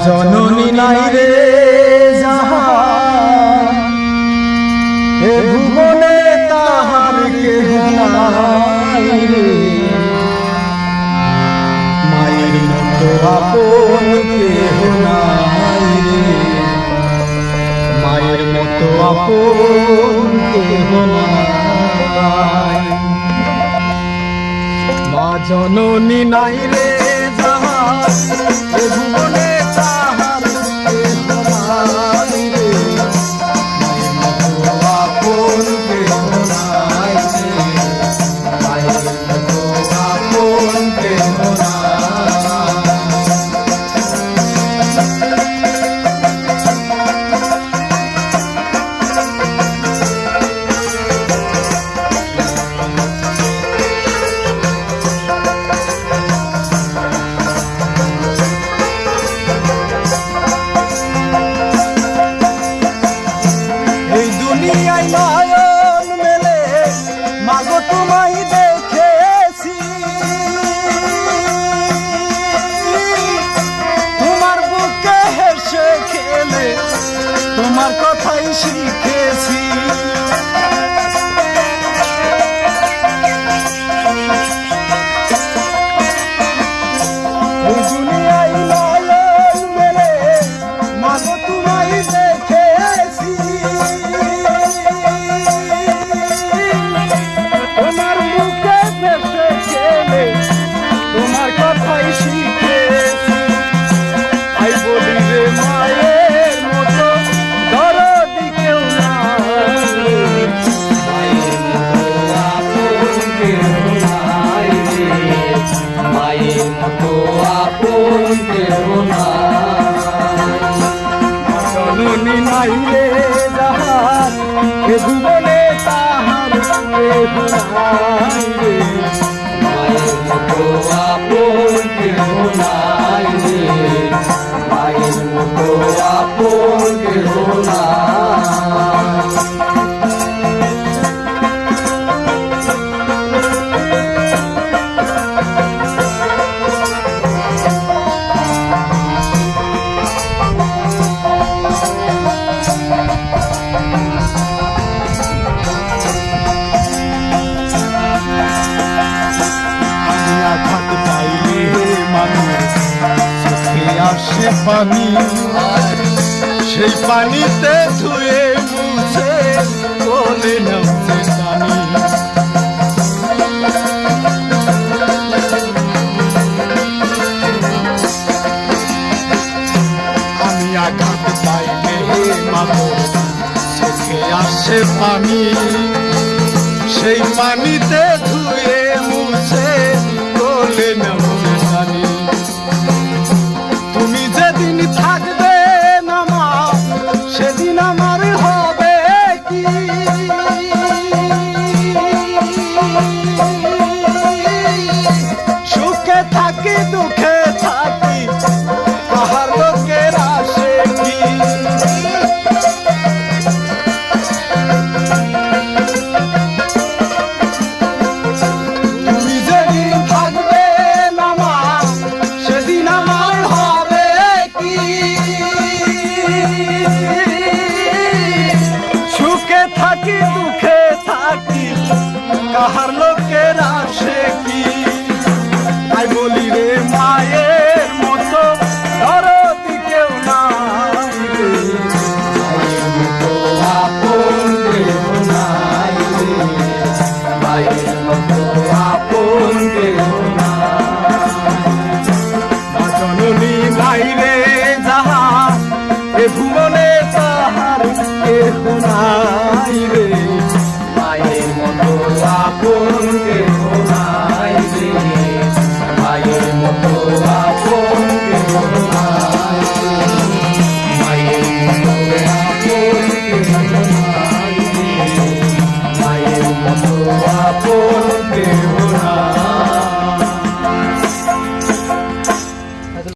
জননী নাই রে যাহার, এ ভুবনে তাহার কেহ নাই রে। মায়ের মতো আপন কেহ নাই রে, মায়ের মতো আপন কেহ নাই। মা জননী নাই রে যাহার, এ ভুবনে তাহার কেহ নাই রে। মায়ের মতো আপন কেহ নাই রে, মায়ের মতো আপন কেহ নাই। দুনিয়ায় নয়ন মেলে মাগো তোমায় দেখেছি, তোমার বুকে হেসে খেলে তোমার কথাই শিখেছি। দুনিয়ায় নয়ন মেলে মাগো তোমায় দেখেছি, তোমার মুখে ভেসে গেলে তোমার কথাই শিখেছি। আই বলি রে মায়ের মতো দরদি কেউ নাই, মায়ের মতো আপন কেউ নাই রে, মায়ের মতো আপন কেউ নাই। জননী নাই রে যাহার, এ ভুবনে তাহার কেহ নাই রে। মায়ের মতো আপন কেহ নাই রে, মায়ের মতো আপন কেহ নাই। আসে পানি, সেই পানিতে ধুয়ে মুছে কোলে নামছে পানি। আমি আঘাত পাইলে মাগো চোখে আসে পানি, সেই পানিতে ধুয়ে মুছে কোলে নামছে পানি। তুমি যেদিন থাকবে না মা, সেদিন আমার হবে কি? সুখে থাকি দুঃখে থাকি কাহার লোকের আসে কি? তুমি যেদিন থাকবে না মা, সেদিন আমার হবে কি? সুখে থাকি দুঃখে থাকি কাহার লোকের আসে কি? তাই বলি রে মায়ের মতো দরদি কেউ নাই রে, মায়ের মতো আপন কেউ নাই রে, মায়ের মতো আপন